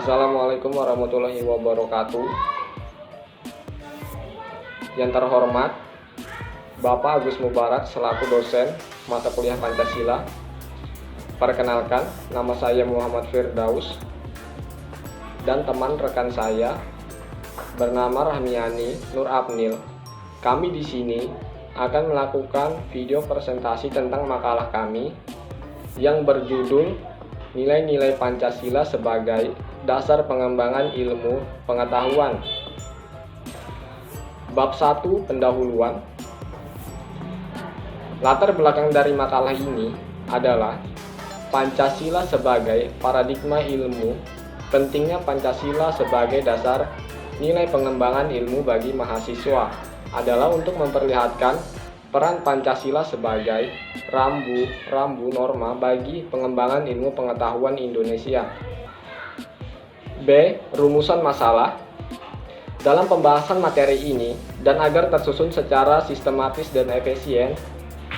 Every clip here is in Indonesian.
Assalamualaikum warahmatullahi wabarakatuh. Yang terhormat Bapak Agus Mubarak selaku dosen mata kuliah Pancasila. Perkenalkan, nama saya Muhammad Firdaus dan teman rekan saya bernama Rahmiani Nur Abnil. Kami di sini akan melakukan video presentasi tentang makalah kami yang berjudul Nilai-nilai Pancasila sebagai dasar pengembangan ilmu pengetahuan. Bab 1, pendahuluan. Latar belakang dari makalah ini adalah Pancasila sebagai paradigma ilmu. Pentingnya Pancasila sebagai dasar nilai pengembangan ilmu bagi mahasiswa adalah untuk memperlihatkan peran Pancasila sebagai rambu norma bagi pengembangan ilmu pengetahuan Indonesia. B. Rumusan masalah. Dalam pembahasan materi ini, dan agar tersusun secara sistematis dan efisien,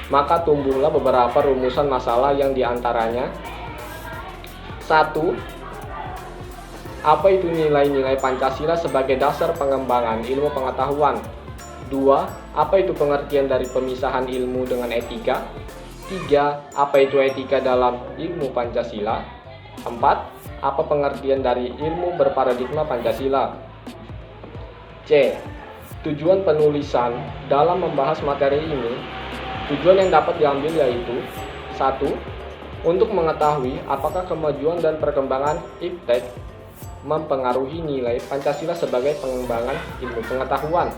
maka tumbuhlah beberapa rumusan masalah yang diantaranya: 1. Apa itu nilai-nilai Pancasila sebagai dasar pengembangan ilmu pengetahuan? 2. Apa itu pengertian dari pemisahan ilmu dengan etika? 3. Apa itu etika dalam ilmu Pancasila? 4. Apa pengertian dari ilmu berparadigma Pancasila? C. Tujuan penulisan dalam membahas materi ini. Tujuan yang dapat diambil yaitu: 1. Untuk mengetahui apakah kemajuan dan perkembangan iptek mempengaruhi nilai Pancasila sebagai pengembangan ilmu pengetahuan.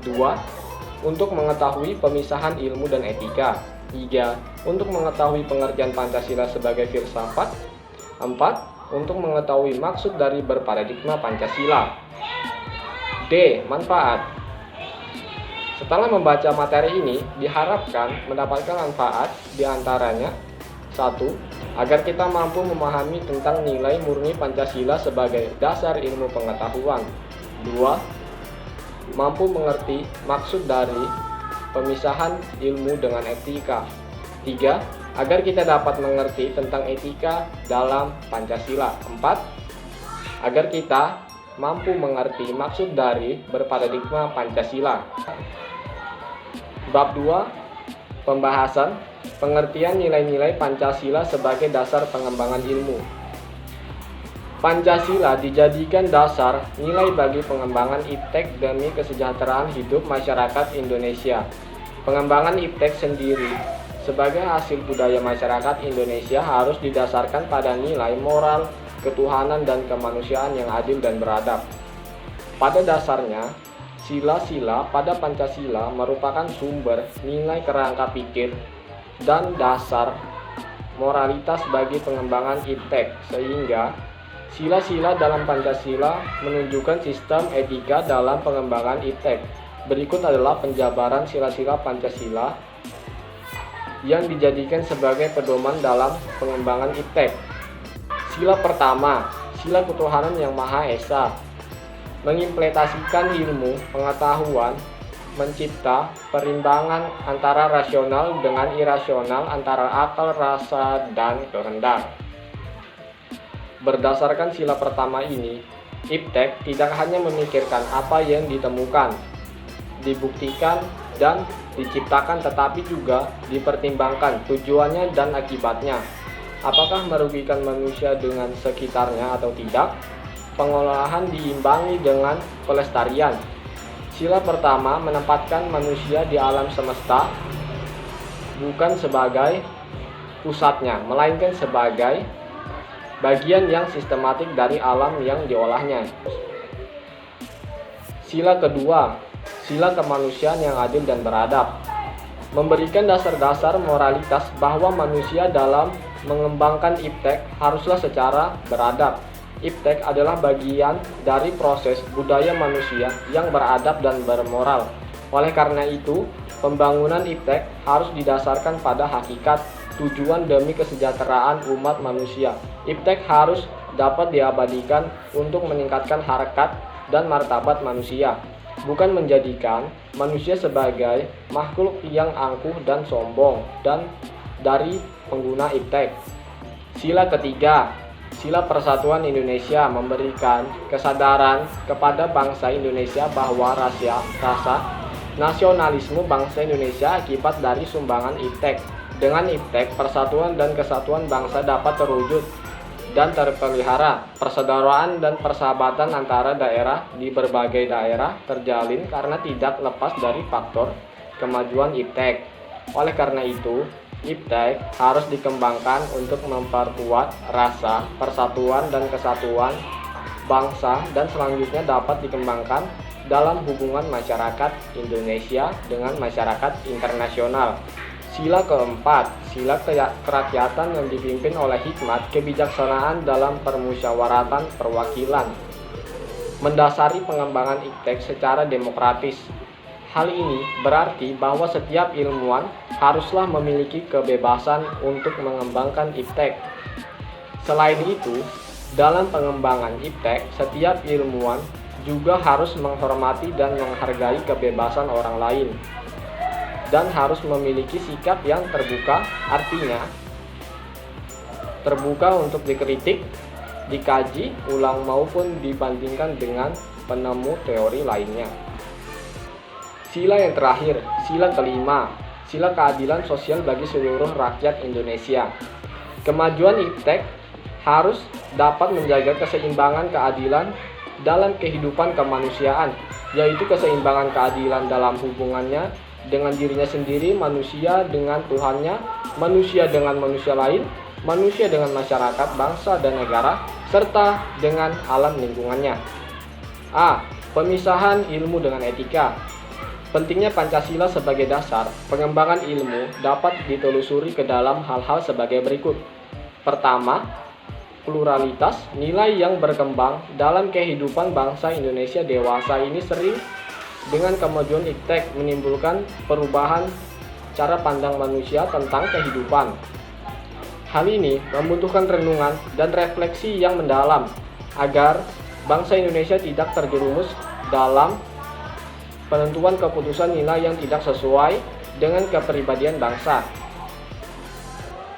2. Untuk mengetahui pemisahan ilmu dan etika. 3. Untuk mengetahui pengertian Pancasila sebagai filsafat. 4. Untuk mengetahui maksud dari berparadigma Pancasila. D. Manfaat. Setelah membaca materi ini, diharapkan mendapatkan manfaat diantaranya: 1. Agar kita mampu memahami tentang nilai murni Pancasila sebagai dasar ilmu pengetahuan. 2. Mampu mengerti maksud dari pemisahan ilmu dengan etika. 3. Agar kita dapat mengerti tentang etika dalam Pancasila. 4. Agar kita mampu mengerti maksud dari berparadigma Pancasila. Bab 2, pembahasan pengertian nilai-nilai Pancasila sebagai dasar pengembangan ilmu. Pancasila dijadikan dasar nilai bagi pengembangan iptek demi kesejahteraan hidup masyarakat Indonesia. Pengembangan iptek sendiri sebagai hasil budaya masyarakat Indonesia harus didasarkan pada nilai moral, ketuhanan, dan kemanusiaan yang adil dan beradab. Pada dasarnya, sila-sila pada Pancasila merupakan sumber nilai kerangka pikir dan dasar moralitas bagi pengembangan iptek, sehingga sila-sila dalam Pancasila menunjukkan sistem etika dalam pengembangan iptek. Berikut adalah penjabaran sila-sila Pancasila yang dijadikan sebagai pedoman dalam pengembangan iptek. Sila pertama, sila ketuhanan yang Maha Esa, mengimplementasikan ilmu pengetahuan, mencipta perimbangan antara rasional dengan irasional, antara akal, rasa, dan kehendak. Berdasarkan sila pertama ini, iptek tidak hanya memikirkan apa yang ditemukan, dibuktikan, dan diciptakan, tetapi juga dipertimbangkan tujuannya dan akibatnya. Apakah merugikan manusia dengan sekitarnya atau tidak? Pengolahan diimbangi dengan pelestarian. Sila pertama menempatkan manusia di alam semesta bukan sebagai pusatnya, melainkan sebagai bagian yang sistematik dari alam yang diolahnya. Sila kedua, sila kemanusiaan yang adil dan beradab, memberikan dasar-dasar moralitas bahwa manusia dalam mengembangkan iptek haruslah secara beradab. Iptek adalah bagian dari proses budaya manusia yang beradab dan bermoral. Oleh karena itu, pembangunan iptek harus didasarkan pada hakikat, tujuan demi kesejahteraan umat manusia. Iptek harus dapat diabadikan untuk meningkatkan harkat dan martabat manusia, bukan menjadikan manusia sebagai makhluk yang angkuh dan sombong dan dari pengguna iptek. Sila ketiga, Sila Persatuan Indonesia memberikan kesadaran kepada bangsa Indonesia bahwa rasa nasionalisme bangsa Indonesia akibat dari sumbangan iptek. Dengan iptek, persatuan dan kesatuan bangsa dapat terwujud dan terpelihara. Persaudaraan dan persahabatan antara daerah di berbagai daerah terjalin karena tidak lepas dari faktor kemajuan iptek. Oleh karena itu, iptek harus dikembangkan untuk memperkuat rasa persatuan dan kesatuan bangsa dan selanjutnya dapat dikembangkan dalam hubungan masyarakat Indonesia dengan masyarakat internasional. Sila keempat, sila kerakyatan yang dipimpin oleh hikmat kebijaksanaan dalam permusyawaratan perwakilan. Mendasari pengembangan iptek secara demokratis. Hal ini berarti bahwa setiap ilmuwan haruslah memiliki kebebasan untuk mengembangkan iptek. Selain itu, dalam pengembangan iptek, setiap ilmuwan juga harus menghormati dan menghargai kebebasan orang lain. Dan harus memiliki sikap yang terbuka, artinya terbuka untuk dikritik, dikaji ulang maupun dibandingkan dengan penemu teori lainnya. Sila yang terakhir, sila kelima, sila keadilan sosial bagi seluruh rakyat Indonesia. Kemajuan iptek harus dapat menjaga keseimbangan keadilan dalam kehidupan kemanusiaan, yaitu keseimbangan keadilan dalam hubungannya dengan dirinya sendiri, manusia dengan Tuhannya, manusia dengan manusia lain, manusia dengan masyarakat, bangsa dan negara, serta dengan alam lingkungannya. A. Pemisahan ilmu dengan etika. Pentingnya Pancasila sebagai dasar pengembangan ilmu dapat ditelusuri ke dalam hal-hal sebagai berikut. Pertama, pluralitas nilai yang berkembang dalam kehidupan bangsa Indonesia dewasa ini sering dengan kemajuan iptek menimbulkan perubahan cara pandang manusia tentang kehidupan. Hal ini membutuhkan renungan dan refleksi yang mendalam agar bangsa Indonesia tidak terjerumus dalam penentuan keputusan nilai yang tidak sesuai dengan kepribadian bangsa.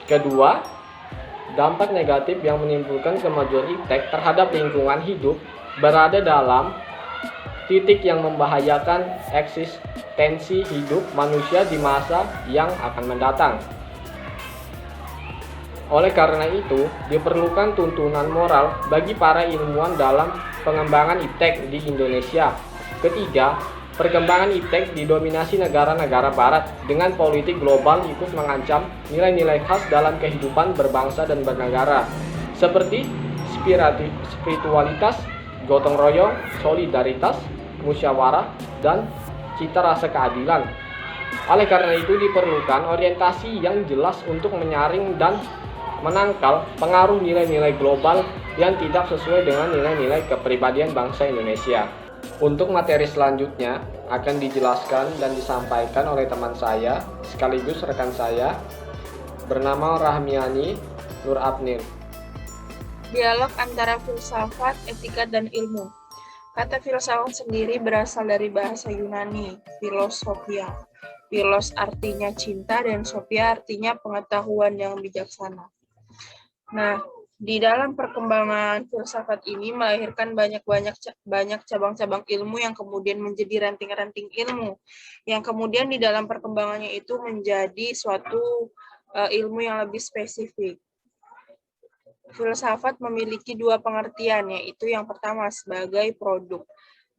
Kedua, dampak negatif yang menimbulkan kemajuan iptek terhadap lingkungan hidup berada dalam titik yang membahayakan eksistensi hidup manusia di masa yang akan mendatang. Oleh karena itu, diperlukan tuntunan moral bagi para ilmuwan dalam pengembangan iptek di Indonesia. Ketiga, perkembangan iptek didominasi negara-negara barat dengan politik global ikut mengancam nilai-nilai khas dalam kehidupan berbangsa dan bernegara, seperti spiritualitas, gotong royong, solidaritas, musyawarah, dan cita rasa keadilan. Oleh karena itu diperlukan orientasi yang jelas untuk menyaring dan menangkal pengaruh nilai-nilai global yang tidak sesuai dengan nilai-nilai kepribadian bangsa Indonesia. Untuk materi selanjutnya akan dijelaskan dan disampaikan oleh teman saya sekaligus rekan saya bernama Rahmiani Nur Abnir. Dialog antara filsafat, etika, dan ilmu. Kata filsafat sendiri berasal dari bahasa Yunani, philosophia. Philos artinya cinta dan sophia artinya pengetahuan yang bijaksana. Nah, di dalam perkembangan filsafat ini melahirkan banyak cabang-cabang ilmu yang kemudian menjadi ranting-ranting ilmu, yang kemudian di dalam perkembangannya itu menjadi suatu ilmu yang lebih spesifik. Filsafat memiliki dua pengertian, yaitu yang pertama sebagai produk.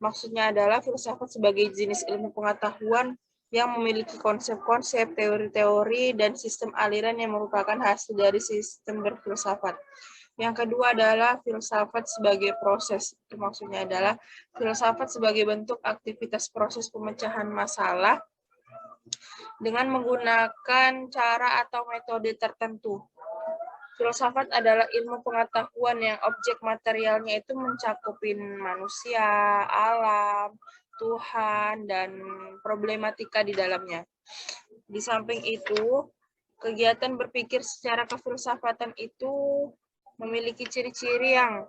Maksudnya adalah filsafat sebagai jenis ilmu pengetahuan yang memiliki konsep-konsep, teori-teori, dan sistem aliran yang merupakan hasil dari sistem berfilsafat. Yang kedua adalah filsafat sebagai proses. Itu maksudnya adalah filsafat sebagai bentuk aktivitas proses pemecahan masalah dengan menggunakan cara atau metode tertentu. Filsafat adalah ilmu pengetahuan yang objek materialnya itu mencakupin manusia, alam, Tuhan, dan problematika di dalamnya. Di samping itu, kegiatan berpikir secara kefilsafatan itu memiliki ciri-ciri yang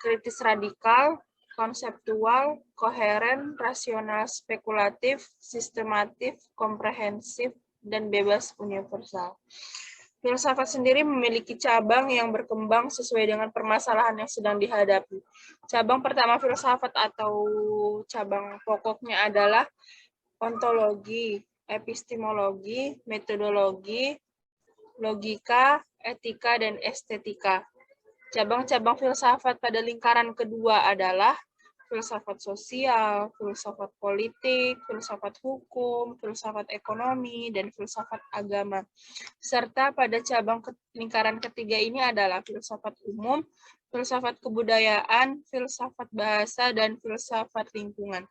kritis radikal, konseptual, koheren, rasional, spekulatif, sistematif, komprehensif, dan bebas universal. Filsafat sendiri memiliki cabang yang berkembang sesuai dengan permasalahan yang sedang dihadapi. Cabang pertama filsafat atau cabang pokoknya adalah ontologi, epistemologi, metodologi, logika, etika, dan estetika. Cabang-cabang filsafat pada lingkaran kedua adalah filsafat sosial, filsafat politik, filsafat hukum, filsafat ekonomi, dan filsafat agama. Serta pada cabang lingkaran ketiga ini adalah filsafat umum, filsafat kebudayaan, filsafat bahasa, dan filsafat lingkungan.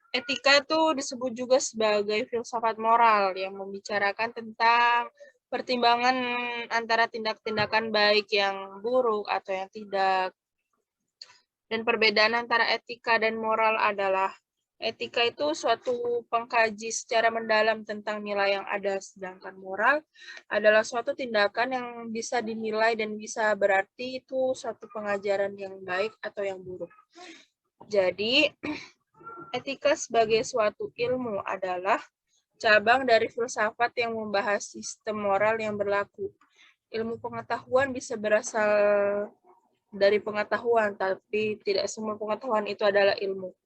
Etika itu disebut juga sebagai filsafat moral yang membicarakan tentang pertimbangan antara tindak-tindakan baik yang buruk atau yang tidak. Dan perbedaan antara etika dan moral adalah etika itu suatu pengkaji secara mendalam tentang nilai yang ada, sedangkan moral adalah suatu tindakan yang bisa dinilai dan bisa berarti itu suatu pengajaran yang baik atau yang buruk. Jadi, etika sebagai suatu ilmu adalah cabang dari filsafat yang membahas sistem moral yang berlaku. Ilmu pengetahuan bisa berasal dari pengetahuan, tapi tidak semua pengetahuan itu adalah ilmu.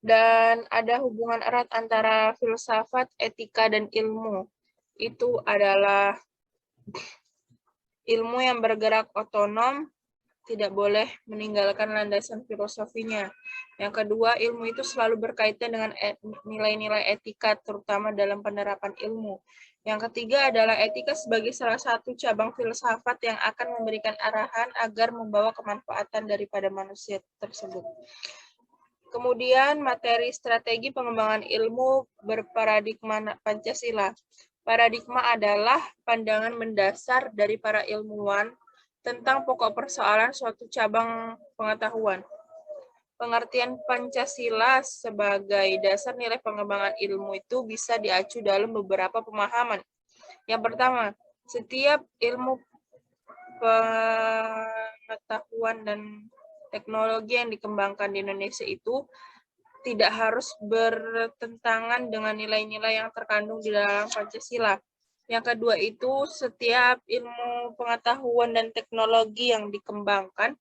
Dan ada hubungan erat antara filsafat, etika, dan ilmu. Itu adalah ilmu yang bergerak otonom, tidak boleh meninggalkan landasan filosofinya. Yang kedua, ilmu itu selalu berkaitan dengan nilai-nilai etika, terutama dalam penerapan ilmu. Yang ketiga adalah etika sebagai salah satu cabang filsafat yang akan memberikan arahan agar membawa kemanfaatan daripada manusia tersebut. Kemudian materi strategi pengembangan ilmu berparadigma Pancasila. Paradigma adalah pandangan mendasar dari para ilmuwan tentang pokok persoalan suatu cabang pengetahuan. Pengertian Pancasila sebagai dasar nilai pengembangan ilmu itu bisa diacu dalam beberapa pemahaman. Yang pertama, setiap ilmu pengetahuan dan teknologi yang dikembangkan di Indonesia itu tidak harus bertentangan dengan nilai-nilai yang terkandung di dalam Pancasila. Yang kedua itu, setiap ilmu pengetahuan dan teknologi yang dikembangkan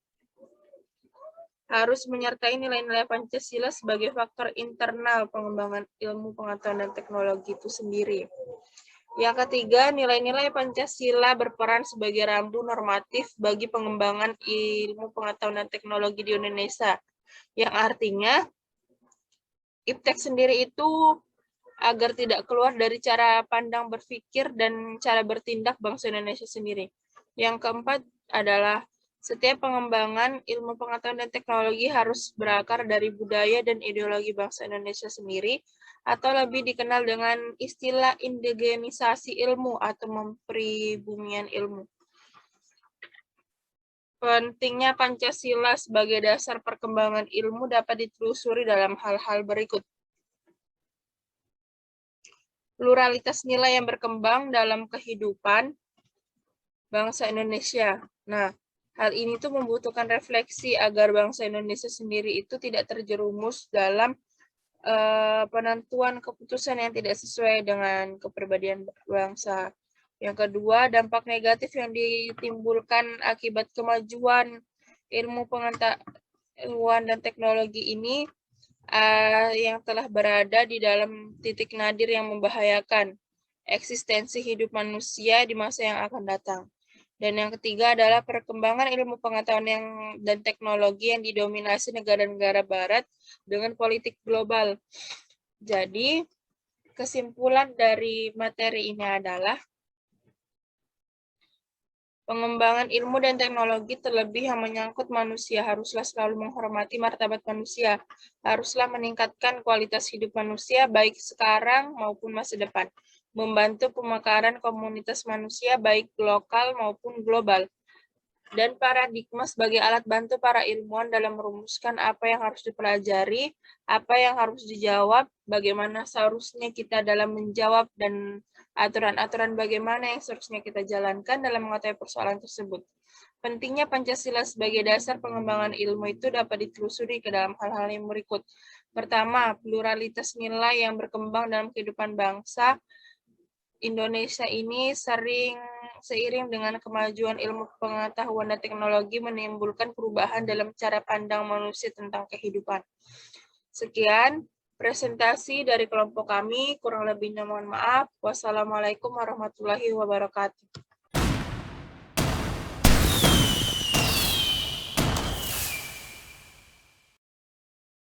harus menyertai nilai-nilai Pancasila sebagai faktor internal pengembangan ilmu pengetahuan dan teknologi itu sendiri. Yang ketiga, nilai-nilai Pancasila berperan sebagai rambu normatif bagi pengembangan ilmu pengetahuan dan teknologi di Indonesia. Yang artinya, IPTEK sendiri itu agar tidak keluar dari cara pandang berpikir dan cara bertindak bangsa Indonesia sendiri. Yang keempat adalah setiap pengembangan ilmu pengetahuan dan teknologi harus berakar dari budaya dan ideologi bangsa Indonesia sendiri, atau lebih dikenal dengan istilah indigenisasi ilmu atau mempribumian ilmu. Pentingnya Pancasila sebagai dasar perkembangan ilmu dapat ditelusuri dalam hal-hal berikut. Pluralitas nilai yang berkembang dalam kehidupan bangsa Indonesia. Nah, hal ini tuh membutuhkan refleksi agar bangsa Indonesia sendiri itu tidak terjerumus dalam penentuan keputusan yang tidak sesuai dengan kepribadian bangsa. Yang kedua, dampak negatif yang ditimbulkan akibat kemajuan ilmu pengetahuan dan teknologi ini yang telah berada di dalam titik nadir yang membahayakan eksistensi hidup manusia di masa yang akan datang. Dan yang ketiga adalah perkembangan ilmu pengetahuan dan teknologi yang didominasi negara-negara barat dengan politik global. Jadi, kesimpulan dari materi ini adalah pengembangan ilmu dan teknologi terlebih yang menyangkut manusia haruslah selalu menghormati martabat manusia, haruslah meningkatkan kualitas hidup manusia baik sekarang maupun masa depan, membantu pemekaran komunitas manusia baik lokal maupun global, dan paradigma sebagai alat bantu para ilmuwan dalam merumuskan apa yang harus dipelajari, apa yang harus dijawab, bagaimana seharusnya kita dalam menjawab, dan aturan-aturan bagaimana yang seharusnya kita jalankan dalam mengetahui persoalan tersebut. Pentingnya Pancasila sebagai dasar pengembangan ilmu itu dapat ditelusuri ke dalam hal-hal yang berikut. Pertama, pluralitas nilai yang berkembang dalam kehidupan bangsa Indonesia ini seiring dengan kemajuan ilmu pengetahuan dan teknologi menimbulkan perubahan dalam cara pandang manusia tentang kehidupan. Sekian presentasi dari kelompok kami, kurang lebihnya mohon maaf. Wassalamualaikum warahmatullahi wabarakatuh.